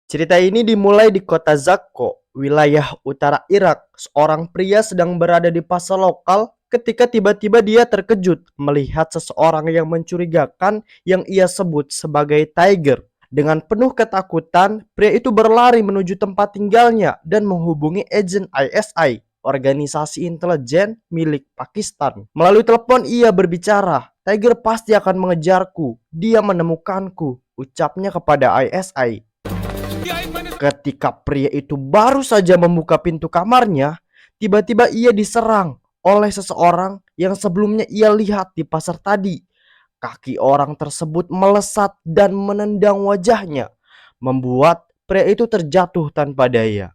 Cerita ini dimulai di kota Zakko, wilayah utara Irak. Seorang pria sedang berada di pasar lokal ketika tiba-tiba dia terkejut melihat seseorang yang mencurigakan yang ia sebut sebagai Tiger. Dengan penuh ketakutan, pria itu berlari menuju tempat tinggalnya dan menghubungi agen ISI, organisasi intelijen milik Pakistan. Melalui telepon ia berbicara, "Tiger pasti akan mengejarku, dia menemukanku," ucapnya kepada ISI. Ketika pria itu baru saja membuka pintu kamarnya, tiba-tiba ia diserang oleh seseorang yang sebelumnya ia lihat di pasar tadi. Kaki orang tersebut melesat dan menendang wajahnya, membuat pria itu terjatuh tanpa daya.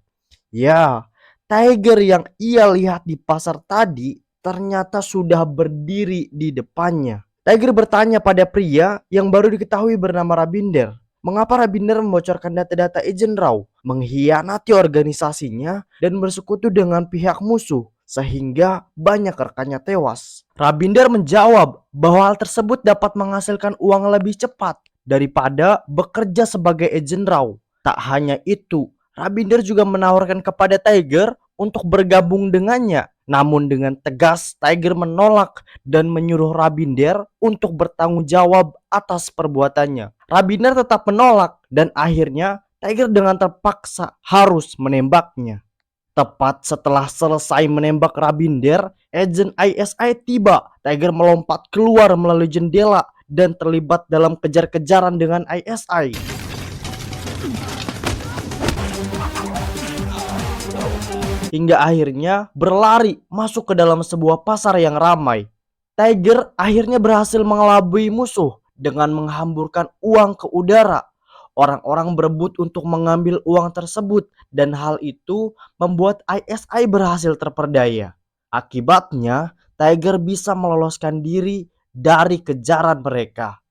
Ya, Tiger yang ia lihat di pasar tadi ternyata sudah berdiri di depannya. Tiger bertanya pada pria yang baru diketahui bernama Rabinder. Mengapa Rabinder membocorkan data-data agen Raw, mengkhianati organisasinya, dan bersekutu dengan pihak musuh, sehingga banyak rekannya tewas? Rabinder menjawab bahwa hal tersebut dapat menghasilkan uang lebih cepat daripada bekerja sebagai agen Raw. Tak hanya itu, Rabinder juga menawarkan kepada Tiger untuk bergabung dengannya. Namun dengan tegas, Tiger menolak dan menyuruh Rabinder untuk bertanggung jawab atas perbuatannya. Rabinder tetap menolak dan akhirnya Tiger dengan terpaksa harus menembaknya. Tepat setelah selesai menembak Rabinder, agen ISI tiba. Tiger melompat keluar melalui jendela dan terlibat dalam kejar-kejaran dengan ISI. Hingga akhirnya berlari masuk ke dalam sebuah pasar yang ramai. Tiger akhirnya berhasil mengelabui musuh dengan menghamburkan uang ke udara. Orang-orang berebut untuk mengambil uang tersebut dan hal itu membuat ISI berhasil terperdaya. Akibatnya, Tiger bisa meloloskan diri dari kejaran mereka.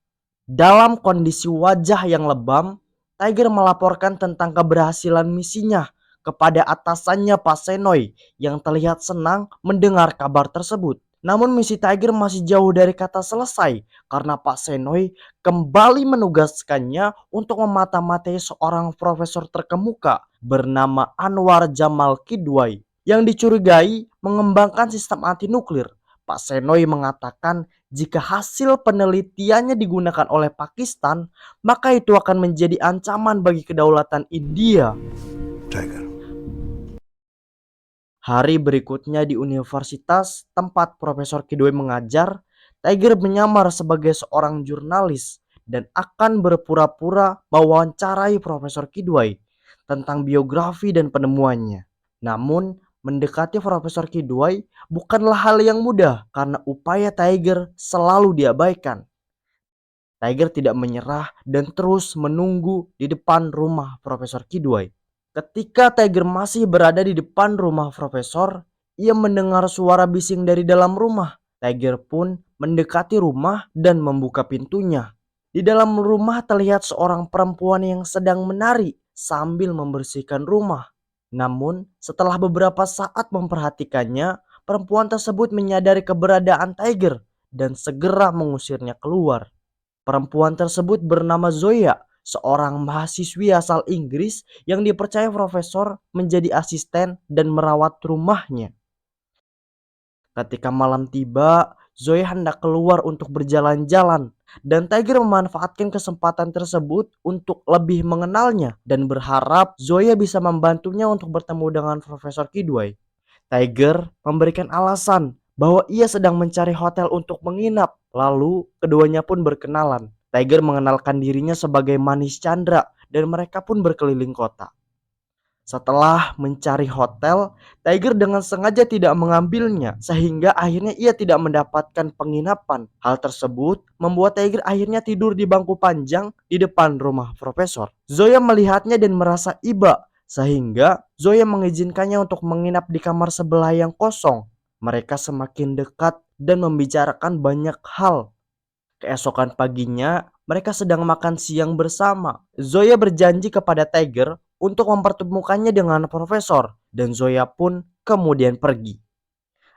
Dalam kondisi wajah yang lebam, Tiger melaporkan tentang keberhasilan misinya kepada atasannya Pak Senoy yang terlihat senang mendengar kabar tersebut. Namun misi Tiger masih jauh dari kata selesai karena Pak Senoy kembali menugaskannya untuk memata-matai seorang profesor terkemuka bernama Anwar Jamal Kidwai yang dicurigai mengembangkan sistem anti nuklir. Pak Senoy mengatakan jika hasil penelitiannya digunakan oleh Pakistan, maka itu akan menjadi ancaman bagi kedaulatan India. Tiger. Hari berikutnya di universitas tempat Profesor Kidwai mengajar, Tiger menyamar sebagai seorang jurnalis dan akan berpura-pura mewawancarai Profesor Kidwai tentang biografi dan penemuannya. Namun, mendekati Profesor Kidwai bukanlah hal yang mudah karena upaya Tiger selalu diabaikan. Tiger tidak menyerah dan terus menunggu di depan rumah Profesor Kidwai. Ketika Tiger masih berada di depan rumah Profesor, ia mendengar suara bising dari dalam rumah. Tiger pun mendekati rumah dan membuka pintunya. Di dalam rumah terlihat seorang perempuan yang sedang menari sambil membersihkan rumah. Namun, setelah beberapa saat memperhatikannya, perempuan tersebut menyadari keberadaan Tiger dan segera mengusirnya keluar. Perempuan tersebut bernama Zoya, seorang mahasiswi asal Inggris yang dipercaya profesor menjadi asisten dan merawat rumahnya. Ketika malam tiba, Zoya hendak keluar untuk berjalan-jalan dan Tiger memanfaatkan kesempatan tersebut untuk lebih mengenalnya dan berharap Zoya bisa membantunya untuk bertemu dengan Profesor Kidwai. Tiger memberikan alasan bahwa ia sedang mencari hotel untuk menginap. Lalu keduanya pun berkenalan. Tiger mengenalkan dirinya sebagai Manis Chandra dan mereka pun berkeliling kota. Setelah mencari hotel, Tiger dengan sengaja tidak mengambilnya sehingga akhirnya ia tidak mendapatkan penginapan. Hal tersebut membuat Tiger akhirnya tidur di bangku panjang di depan rumah Profesor. Zoya melihatnya dan merasa iba sehingga Zoya mengizinkannya untuk menginap di kamar sebelah yang kosong. Mereka semakin dekat dan membicarakan banyak hal. Keesokan paginya, mereka sedang makan siang bersama. Zoya berjanji kepada Tiger untuk mempertemukannya dengan Profesor dan Zoya pun kemudian pergi.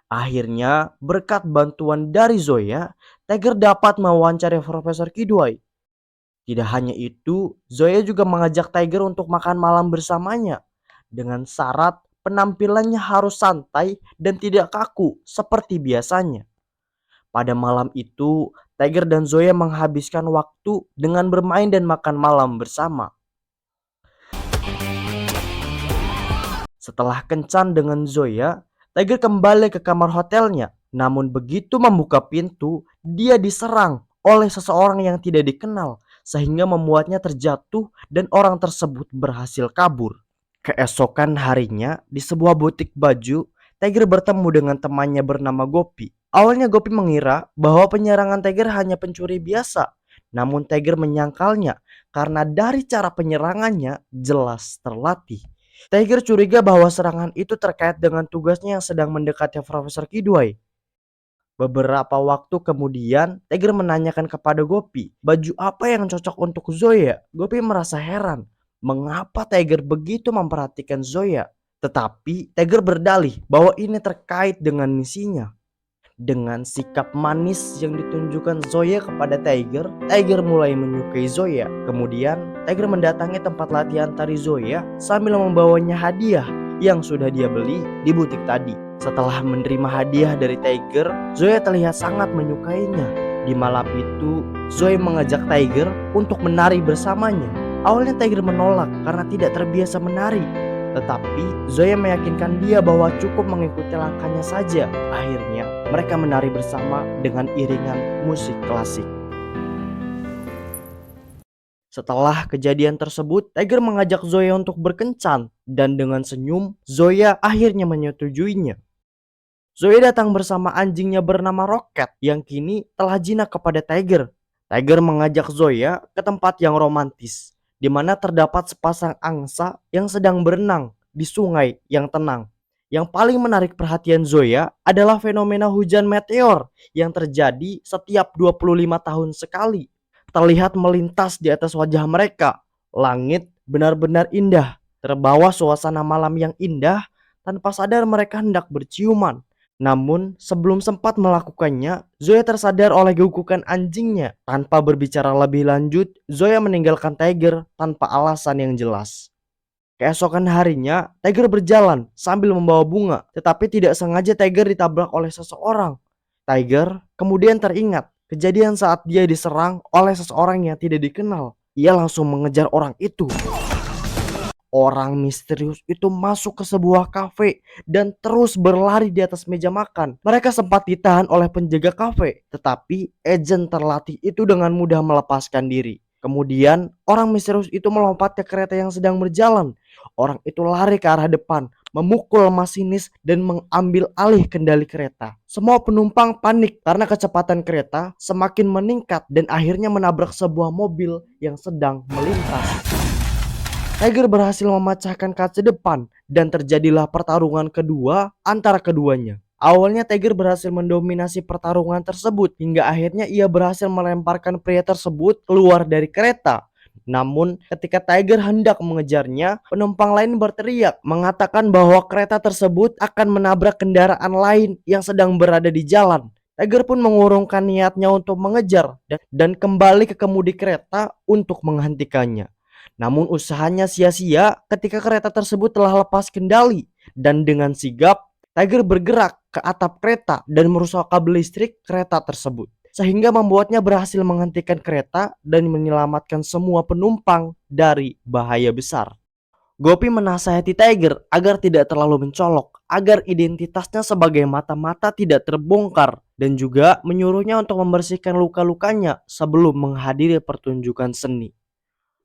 Akhirnya, berkat bantuan dari Zoya, Tiger dapat mewawancari Profesor Kidwai. Tidak hanya itu, Zoya juga mengajak Tiger untuk makan malam bersamanya dengan syarat penampilannya harus santai dan tidak kaku seperti biasanya. Pada malam itu, Tiger dan Zoya menghabiskan waktu dengan bermain dan makan malam bersama. Setelah kencan dengan Zoya, Tiger kembali ke kamar hotelnya. Namun begitu membuka pintu, dia diserang oleh seseorang yang tidak dikenal sehingga membuatnya terjatuh dan orang tersebut berhasil kabur. Keesokan harinya, di sebuah butik baju, Tiger bertemu dengan temannya bernama Gopi. Awalnya Gopi mengira bahwa penyerangan Tiger hanya pencuri biasa. Namun Tiger menyangkalnya karena dari cara penyerangannya jelas terlatih. Tiger curiga bahwa serangan itu terkait dengan tugasnya yang sedang mendekati Profesor Kidwai. Beberapa waktu kemudian, Tiger menanyakan kepada Gopi, baju apa yang cocok untuk Zoya? Gopi merasa heran, mengapa Tiger begitu memperhatikan Zoya? Tetapi Tiger berdalih bahwa ini terkait dengan misinya. Dengan sikap manis yang ditunjukkan Zoya kepada Tiger, Tiger mulai menyukai Zoya. Kemudian, Tiger mendatangi tempat latihan tari Zoya sambil membawanya hadiah yang sudah dia beli di butik tadi. Setelah menerima hadiah dari Tiger, Zoya terlihat sangat menyukainya. Di malam itu, Zoya mengajak Tiger untuk menari bersamanya. Awalnya Tiger menolak karena tidak terbiasa menari. Tetapi Zoya meyakinkan dia bahwa cukup mengikuti langkahnya saja. Akhirnya mereka menari bersama dengan iringan musik klasik. Setelah kejadian tersebut, Tiger mengajak Zoya untuk berkencan dan dengan senyum Zoya akhirnya menyetujuinya. Zoya datang bersama anjingnya bernama Rocket yang kini telah jinak kepada Tiger. Tiger mengajak Zoya ke tempat yang romantis, di mana terdapat sepasang angsa yang sedang berenang di sungai yang tenang. Yang paling menarik perhatian Zoya adalah fenomena hujan meteor yang terjadi setiap 25 tahun sekali. Terlihat melintas di atas wajah mereka. Langit benar-benar indah, terbawa suasana malam yang indah. Tanpa sadar mereka hendak berciuman. Namun, sebelum sempat melakukannya, Zoya tersadar oleh gegukan anjingnya. Tanpa berbicara lebih lanjut, Zoya meninggalkan Tiger tanpa alasan yang jelas. Keesokan harinya, Tiger berjalan sambil membawa bunga, tetapi tidak sengaja Tiger ditabrak oleh seseorang. Tiger kemudian teringat kejadian saat dia diserang oleh seseorang yang tidak dikenal. Ia langsung mengejar orang itu. Orang misterius itu masuk ke sebuah kafe dan terus berlari di atas meja makan. Mereka sempat ditahan oleh penjaga kafe, tetapi agen terlatih itu dengan mudah melepaskan diri. Kemudian orang misterius itu melompat ke kereta yang sedang berjalan. Orang itu lari ke arah depan, memukul masinis dan mengambil alih kendali kereta. Semua penumpang panik karena kecepatan kereta semakin meningkat dan akhirnya menabrak sebuah mobil yang sedang melintas. Tiger berhasil memecahkan kaca depan dan terjadilah pertarungan kedua antara keduanya. Awalnya Tiger berhasil mendominasi pertarungan tersebut hingga akhirnya ia berhasil melemparkan pria tersebut keluar dari kereta. Namun ketika Tiger hendak mengejarnya, penumpang lain berteriak mengatakan bahwa kereta tersebut akan menabrak kendaraan lain yang sedang berada di jalan. Tiger pun mengurungkan niatnya untuk mengejar dan kembali ke kemudi kereta untuk menghentikannya. Namun usahanya sia-sia ketika kereta tersebut telah lepas kendali dan dengan sigap Tiger bergerak ke atap kereta dan merusak kabel listrik kereta tersebut sehingga membuatnya berhasil menghentikan kereta dan menyelamatkan semua penumpang dari bahaya besar. Gopi menasihati Tiger agar tidak terlalu mencolok, agar identitasnya sebagai mata-mata tidak terbongkar dan juga menyuruhnya untuk membersihkan luka-lukanya sebelum menghadiri pertunjukan seni.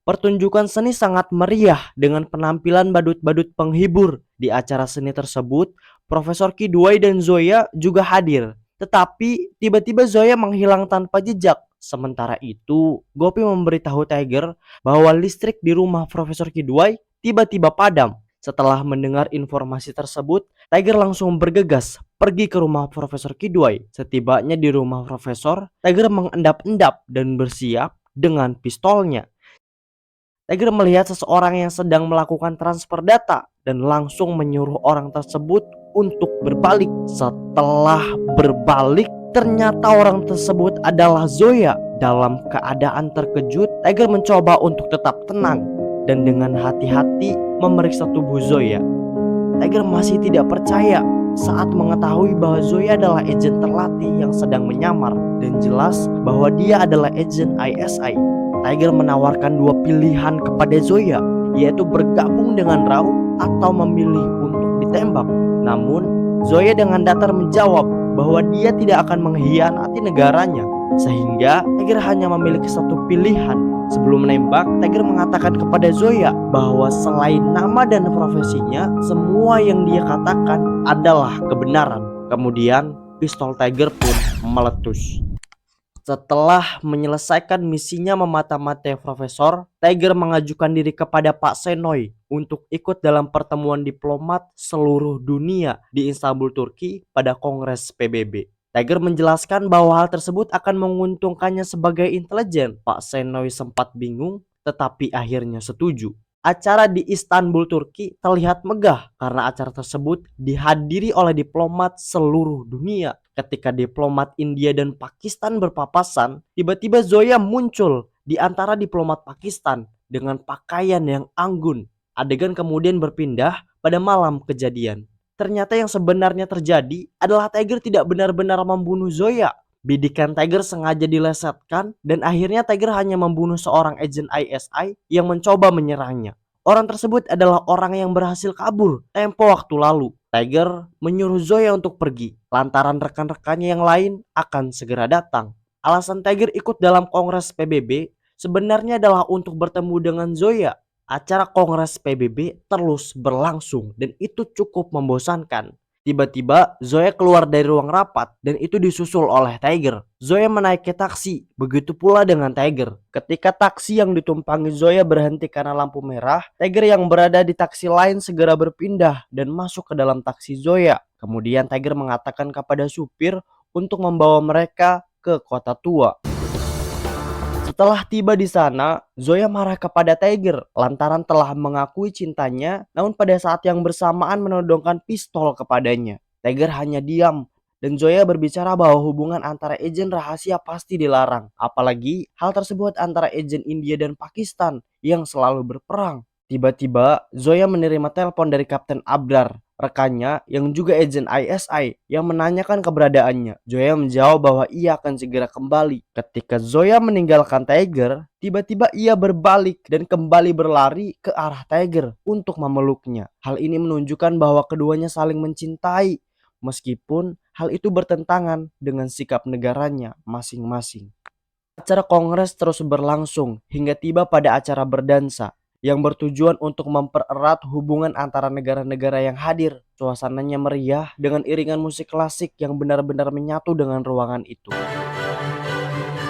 Pertunjukan seni sangat meriah dengan penampilan badut-badut penghibur. Di acara seni tersebut, Profesor Kidwai dan Zoya juga hadir. Tetapi tiba-tiba Zoya menghilang tanpa jejak. Sementara itu, Gopi memberitahu Tiger bahwa listrik di rumah Profesor Kidwai tiba-tiba padam. Setelah mendengar informasi tersebut, Tiger langsung bergegas pergi ke rumah Profesor Kidwai. Setibanya di rumah Profesor, Tiger mengendap-endap dan bersiap dengan pistolnya. Tiger melihat seseorang yang sedang melakukan transfer data dan langsung menyuruh orang tersebut untuk berbalik. Setelah berbalik, ternyata orang tersebut adalah Zoya Dalam keadaan terkejut, Tiger mencoba untuk tetap tenang dan dengan hati-hati memeriksa tubuh Zoya. Tiger masih tidak percaya saat mengetahui bahwa Zoya adalah agen terlatih yang sedang menyamar dan jelas bahwa dia adalah agen ISI. Tiger menawarkan dua pilihan kepada Zoya, yaitu bergabung dengan Rao atau memilih untuk ditembak. Namun Zoya dengan datar menjawab bahwa dia tidak akan mengkhianati negaranya, sehingga Tiger hanya memiliki satu pilihan. Sebelum menembak, Tiger mengatakan kepada Zoya bahwa selain nama dan profesinya, semua yang dia katakan adalah kebenaran. Kemudian pistol Tiger pun meletus. Setelah menyelesaikan misinya memata-matai Profesor, Tiger mengajukan diri kepada Pak Shenoy untuk ikut dalam pertemuan diplomat seluruh dunia di Istanbul, Turki pada Kongres PBB. Tiger menjelaskan bahwa hal tersebut akan menguntungkannya sebagai intelijen. Pak Shenoy sempat bingung, tetapi akhirnya setuju. Acara di Istanbul, Turki terlihat megah karena acara tersebut dihadiri oleh diplomat seluruh dunia. Ketika diplomat India dan Pakistan berpapasan, tiba-tiba Zoya muncul di antara diplomat Pakistan dengan pakaian yang anggun. Adegan kemudian berpindah pada malam kejadian. Ternyata yang sebenarnya terjadi adalah Tiger tidak benar-benar membunuh Zoya. Bidikan Tiger sengaja dilesetkan dan akhirnya Tiger hanya membunuh seorang agen ISI yang mencoba menyerangnya. Orang tersebut adalah orang yang berhasil kabur tempo waktu lalu. Tiger menyuruh Zoya untuk pergi lantaran rekan-rekannya yang lain akan segera datang. Alasan Tiger ikut dalam Kongres PBB sebenarnya adalah untuk bertemu dengan Zoya. Acara Kongres PBB terus berlangsung dan itu cukup membosankan. Tiba-tiba Zoya keluar dari ruang rapat dan itu disusul oleh Tiger. Zoya menaiki taksi, begitu pula dengan Tiger. Ketika taksi yang ditumpangi Zoya berhenti karena lampu merah, Tiger yang berada di taksi lain segera berpindah dan masuk ke dalam taksi Zoya. Kemudian Tiger mengatakan kepada supir untuk membawa mereka ke kota tua. Setelah tiba di sana, Zoya marah kepada Tiger lantaran telah mengakui cintanya, namun pada saat yang bersamaan menodongkan pistol kepadanya. Tiger hanya diam dan Zoya berbicara bahwa hubungan antara agen rahasia pasti dilarang, apalagi hal tersebut antara agen India dan Pakistan yang selalu berperang. Tiba-tiba Zoya menerima telepon dari Kapten Abrar, rekannya yang juga agen ISI, yang menanyakan keberadaannya. Zoya menjawab bahwa ia akan segera kembali. Ketika Zoya meninggalkan Tiger, tiba-tiba ia berbalik dan kembali berlari ke arah Tiger untuk memeluknya. Hal ini menunjukkan bahwa keduanya saling mencintai, meskipun hal itu bertentangan dengan sikap negaranya masing-masing. Acara kongres terus berlangsung hingga tiba pada acara berdansa yang bertujuan untuk mempererat hubungan antara negara-negara yang hadir. Suasananya meriah dengan iringan musik klasik yang benar-benar menyatu dengan ruangan itu.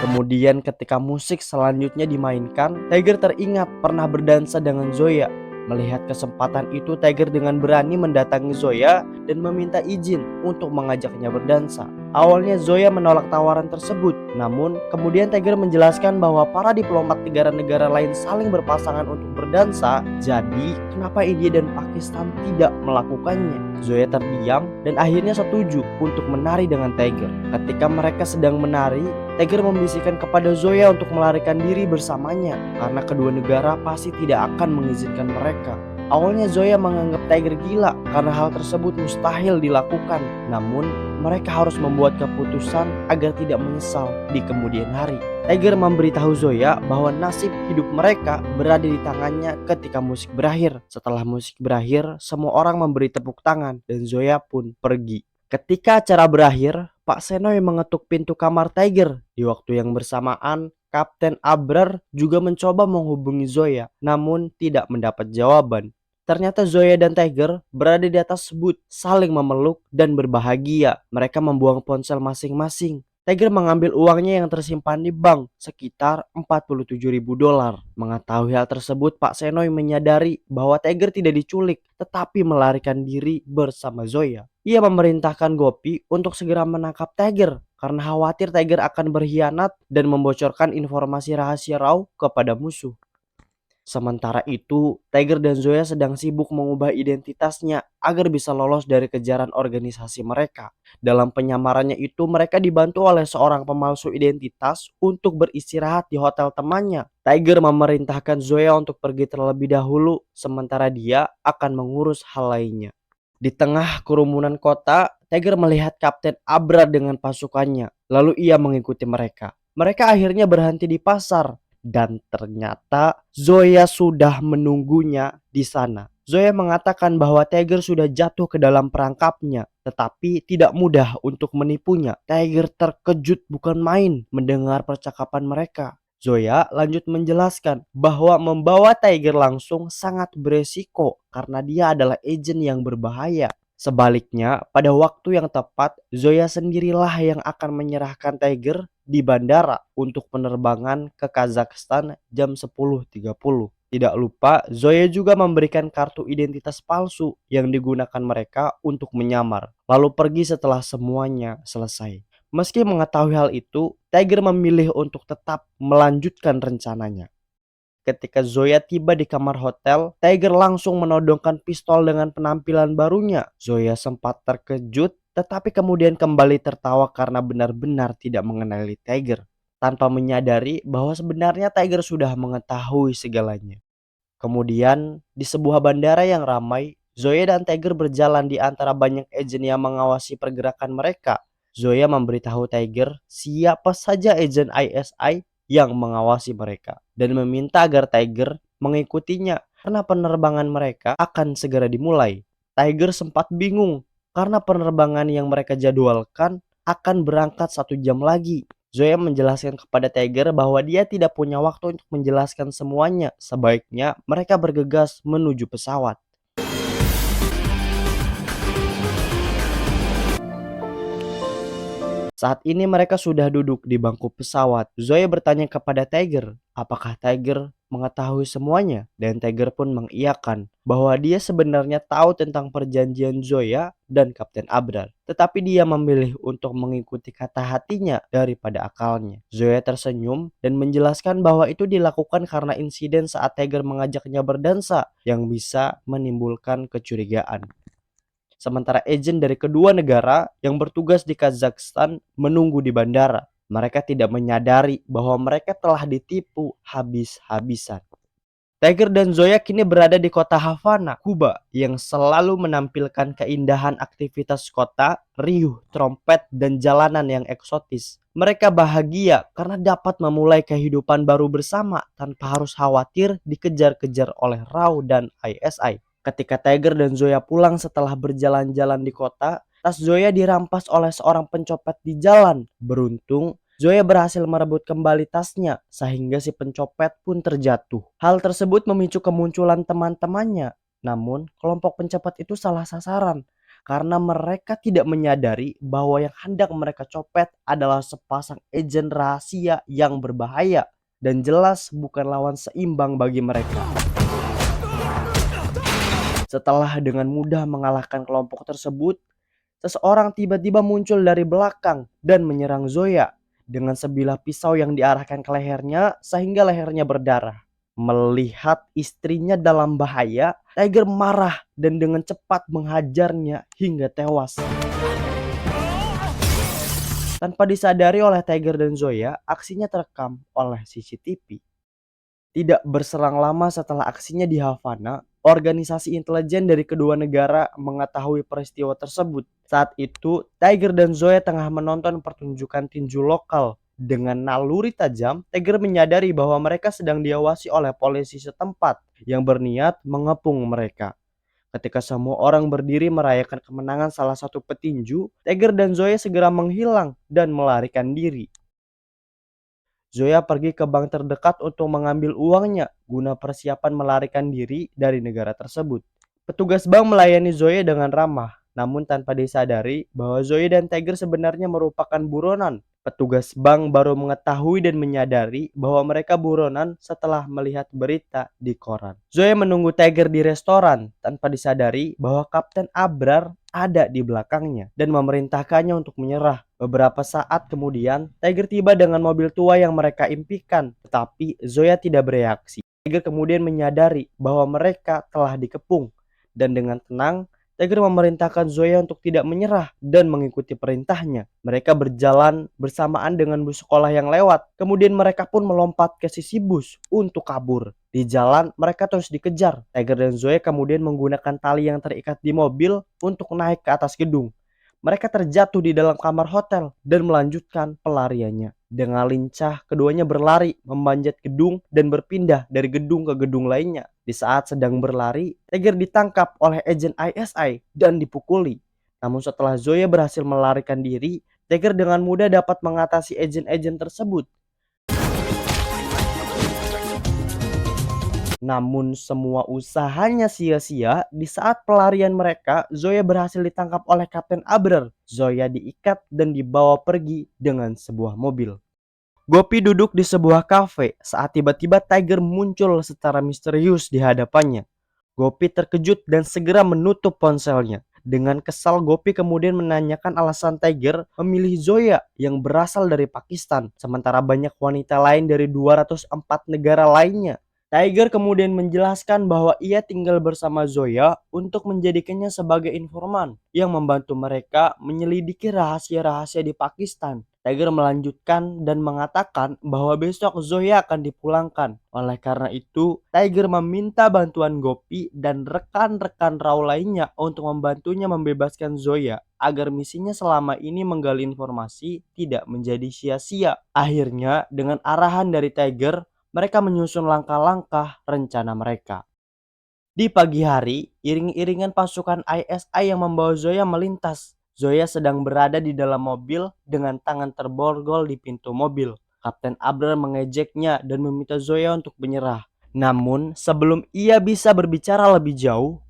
Kemudian ketika musik selanjutnya dimainkan, Tiger teringat pernah berdansa dengan Zoya. Melihat kesempatan itu, Tiger dengan berani mendatangi Zoya dan meminta izin untuk mengajaknya berdansa. Awalnya Zoya menolak tawaran tersebut, namun kemudian Tiger menjelaskan bahwa para diplomat negara-negara lain saling berpasangan untuk berdansa, jadi kenapa India dan Pakistan tidak melakukannya? Zoya terdiam dan akhirnya setuju untuk menari dengan Tiger. Ketika mereka sedang menari, Tiger membisikkan kepada Zoya untuk melarikan diri bersamanya karena kedua negara pasti tidak akan mengizinkan mereka. Awalnya Zoya menganggap Tiger gila karena hal tersebut mustahil dilakukan. Namun mereka harus membuat keputusan agar tidak menyesal di kemudian hari. Tiger memberitahu Zoya bahwa nasib hidup mereka berada di tangannya ketika musik berakhir. Setelah musik berakhir, semua orang memberi tepuk tangan dan Zoya pun pergi. Ketika acara berakhir, Pak Shenoy mengetuk pintu kamar Tiger. Di waktu yang bersamaan, Kapten Abrar juga mencoba menghubungi Zoya, namun tidak mendapat jawaban. Ternyata Zoya dan Tiger berada di atas booth, saling memeluk dan berbahagia. Mereka membuang ponsel masing-masing. Tiger mengambil uangnya yang tersimpan di bank, sekitar $47.000. Mengetahui hal tersebut, Pak Shenoy menyadari bahwa Tiger tidak diculik, tetapi melarikan diri bersama Zoya. Ia memerintahkan Gopi untuk segera menangkap Tiger karena khawatir Tiger akan berkhianat dan membocorkan informasi rahasia Rao kepada musuh. Sementara itu, Tiger dan Zoya sedang sibuk mengubah identitasnya agar bisa lolos dari kejaran organisasi mereka. Dalam penyamarannya itu, mereka dibantu oleh seorang pemalsu identitas untuk beristirahat di hotel temannya. Tiger memerintahkan Zoya untuk pergi terlebih dahulu, sementara dia akan mengurus hal lainnya. Di tengah kerumunan kota, Tiger melihat Kapten Abra dengan pasukannya. Lalu ia mengikuti mereka. Mereka akhirnya berhenti di pasar. Dan ternyata Zoya sudah menunggunya di sana. Zoya mengatakan bahwa Tiger sudah jatuh ke dalam perangkapnya, tetapi tidak mudah untuk menipunya. Tiger terkejut bukan main mendengar percakapan mereka. Zoya lanjut menjelaskan bahwa membawa Tiger langsung sangat beresiko karena dia adalah agen yang berbahaya. Sebaliknya, pada waktu yang tepat, Zoya sendirilah yang akan menyerahkan Tiger di bandara untuk penerbangan ke Kazakhstan jam 10.30. Tidak lupa, Zoya juga memberikan kartu identitas palsu yang digunakan mereka untuk menyamar, lalu pergi setelah semuanya selesai. Meski mengetahui hal itu, Tiger memilih untuk tetap melanjutkan rencananya. Ketika Zoya tiba di kamar hotel, Tiger langsung menodongkan pistol dengan penampilan barunya. Zoya sempat terkejut, tetapi kemudian kembali tertawa karena benar-benar tidak mengenali Tiger, tanpa menyadari bahwa sebenarnya Tiger sudah mengetahui segalanya. Kemudian, di sebuah bandara yang ramai, Zoya dan Tiger berjalan di antara banyak agen yang mengawasi pergerakan mereka. Zoya memberitahu Tiger siapa saja agen ISI yang mengawasi mereka dan meminta agar Tiger mengikutinya karena penerbangan mereka akan segera dimulai. Tiger sempat bingung karena penerbangan yang mereka jadwalkan akan berangkat 1 jam lagi. Zoya menjelaskan kepada Tiger bahwa dia tidak punya waktu untuk menjelaskan semuanya. Sebaiknya mereka bergegas menuju pesawat. Saat ini mereka sudah duduk di bangku pesawat. Zoya bertanya kepada Tiger, apakah Tiger mengetahui semuanya? Dan Tiger pun mengiyakan bahwa dia sebenarnya tahu tentang perjanjian Zoya dan Kapten Abrar. Tetapi dia memilih untuk mengikuti kata hatinya daripada akalnya. Zoya tersenyum dan menjelaskan bahwa itu dilakukan karena insiden saat Tiger mengajaknya berdansa yang bisa menimbulkan kecurigaan. Sementara agen dari kedua negara yang bertugas di Kazakhstan menunggu di bandara. Mereka tidak menyadari bahwa mereka telah ditipu habis-habisan. Tiger dan Zoya kini berada di kota Havana, Kuba, yang selalu menampilkan keindahan aktivitas kota, riuh, trompet, dan jalanan yang eksotis. Mereka bahagia karena dapat memulai kehidupan baru bersama tanpa harus khawatir dikejar-kejar oleh RAW dan ISI. Ketika Tiger dan Zoya pulang setelah berjalan-jalan di kota, tas Zoya dirampas oleh seorang pencopet di jalan. Beruntung, Zoya berhasil merebut kembali tasnya sehingga si pencopet pun terjatuh. Hal tersebut memicu kemunculan teman-temannya. Namun, kelompok pencopet itu salah sasaran karena mereka tidak menyadari bahwa yang hendak mereka copet adalah sepasang agen rahasia yang berbahaya dan jelas bukan lawan seimbang bagi mereka. Setelah dengan mudah mengalahkan kelompok tersebut, seseorang tiba-tiba muncul dari belakang dan menyerang Zoya dengan sebilah pisau yang diarahkan ke lehernya sehingga lehernya berdarah. Melihat istrinya dalam bahaya, Tiger marah dan dengan cepat menghajarnya hingga tewas. Tanpa disadari oleh Tiger dan Zoya, aksinya terekam oleh CCTV. Tidak berselang lama setelah aksinya di Havana, organisasi intelijen dari kedua negara mengetahui peristiwa tersebut. Saat itu, Tiger dan Zoya tengah menonton pertunjukan tinju lokal. Dengan naluri tajam, Tiger menyadari bahwa mereka sedang diawasi oleh polisi setempat yang berniat mengepung mereka. Ketika semua orang berdiri merayakan kemenangan salah satu petinju, Tiger dan Zoya segera menghilang dan melarikan diri. Zoya pergi ke bank terdekat untuk mengambil uangnya guna persiapan melarikan diri dari negara tersebut. Petugas bank melayani Zoya dengan ramah, namun tanpa disadari bahwa Zoya dan Tiger sebenarnya merupakan buronan. Petugas bank baru mengetahui dan menyadari bahwa mereka buronan setelah melihat berita di koran. Zoya menunggu Tiger di restoran tanpa disadari bahwa Kapten Abrar ada di belakangnya dan memerintahkannya untuk menyerah. Beberapa saat kemudian, Tiger tiba dengan mobil tua yang mereka impikan, tetapi Zoya tidak bereaksi. Tiger kemudian menyadari bahwa mereka telah dikepung, dan dengan tenang, Tiger memerintahkan Zoya untuk tidak menyerah dan mengikuti perintahnya. Mereka berjalan bersamaan dengan bus sekolah yang lewat. Kemudian mereka pun melompat ke sisi bus untuk kabur. Di jalan, mereka terus dikejar. Tiger dan Zoya kemudian menggunakan tali yang terikat di mobil untuk naik ke atas gedung. Mereka terjatuh di dalam kamar hotel dan melanjutkan pelariannya. Dengan lincah, keduanya berlari, memanjat gedung, dan berpindah dari gedung ke gedung lainnya. Di saat sedang berlari, Tiger ditangkap oleh agen ISI dan dipukuli. Namun setelah Zoya berhasil melarikan diri, Tiger dengan mudah dapat mengatasi agen-agen tersebut. Namun semua usahanya sia-sia. Di saat pelarian mereka, Zoya berhasil ditangkap oleh Kapten Abrar. Zoya diikat dan dibawa pergi dengan sebuah mobil. Gopi duduk di sebuah kafe saat tiba-tiba Tiger muncul secara misterius di hadapannya. Gopi terkejut dan segera menutup ponselnya. Dengan kesal, Gopi kemudian menanyakan alasan Tiger memilih Zoya yang berasal dari Pakistan, sementara banyak wanita lain dari 204 negara lainnya. Tiger kemudian menjelaskan bahwa ia tinggal bersama Zoya untuk menjadikannya sebagai informan yang membantu mereka menyelidiki rahasia-rahasia di Pakistan. Tiger melanjutkan dan mengatakan bahwa besok Zoya akan dipulangkan. Oleh karena itu, Tiger meminta bantuan Gopi dan rekan-rekan Raw lainnya untuk membantunya membebaskan Zoya agar misinya selama ini menggali informasi tidak menjadi sia-sia. Akhirnya, dengan arahan dari Tiger, mereka menyusun langkah-langkah rencana mereka. Di pagi hari, iring-iringan pasukan ISI yang membawa Zoya melintas. Zoya sedang berada di dalam mobil dengan tangan terborgol di pintu mobil. Kapten Abrar mengejeknya dan meminta Zoya untuk menyerah. Namun, sebelum ia bisa berbicara lebih jauh,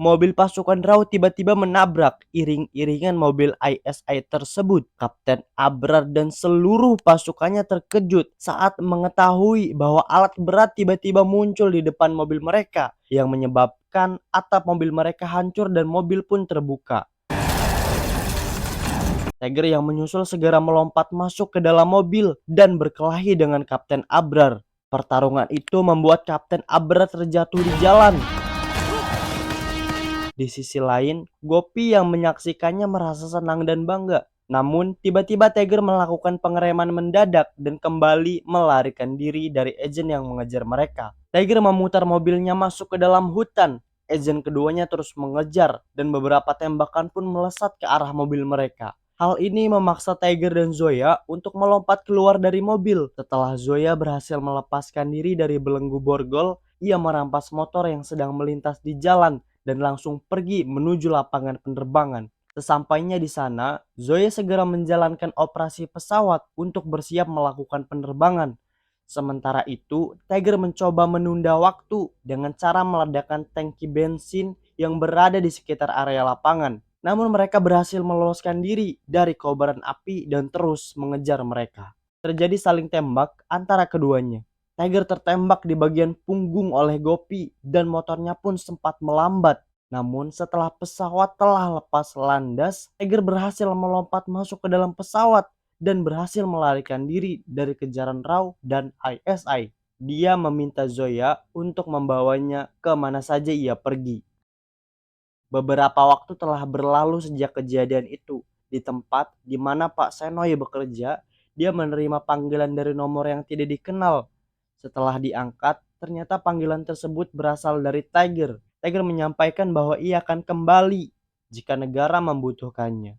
mobil pasukan Raw tiba-tiba menabrak iring-iringan mobil ISI tersebut. Kapten Abrar dan seluruh pasukannya terkejut saat mengetahui bahwa alat berat tiba-tiba muncul di depan mobil mereka yang menyebabkan atap mobil mereka hancur dan mobil pun terbuka. Tiger yang menyusul segera melompat masuk ke dalam mobil dan berkelahi dengan Kapten Abrar. Pertarungan itu membuat Kapten Abrar terjatuh di jalan. Di sisi lain, Gopi yang menyaksikannya merasa senang dan bangga. Namun, tiba-tiba Tiger melakukan pengereman mendadak dan kembali melarikan diri dari agen yang mengejar mereka. Tiger memutar mobilnya masuk ke dalam hutan. Agen keduanya terus mengejar dan beberapa tembakan pun melesat ke arah mobil mereka. Hal ini memaksa Tiger dan Zoya untuk melompat keluar dari mobil. Setelah Zoya berhasil melepaskan diri dari belenggu borgol, ia merampas motor yang sedang melintas di jalan dan langsung pergi menuju lapangan penerbangan. Sesampainya di sana, Zoya segera menjalankan operasi pesawat untuk bersiap melakukan penerbangan. Sementara itu, Tiger mencoba menunda waktu dengan cara meledakkan tangki bensin yang berada di sekitar area lapangan. Namun mereka berhasil meloloskan diri dari kobaran api dan terus mengejar mereka. Terjadi saling tembak antara keduanya. Tiger tertembak di bagian punggung oleh Gopi dan motornya pun sempat melambat. Namun setelah pesawat telah lepas landas, Tiger berhasil melompat masuk ke dalam pesawat dan berhasil melarikan diri dari kejaran Raw dan ISI. Dia meminta Zoya untuk membawanya ke mana saja ia pergi. Beberapa waktu telah berlalu sejak kejadian itu. Di tempat di mana Pak Senoy bekerja, dia menerima panggilan dari nomor yang tidak dikenal. Setelah diangkat, ternyata panggilan tersebut berasal dari Tiger. Tiger menyampaikan bahwa ia akan kembali jika negara membutuhkannya.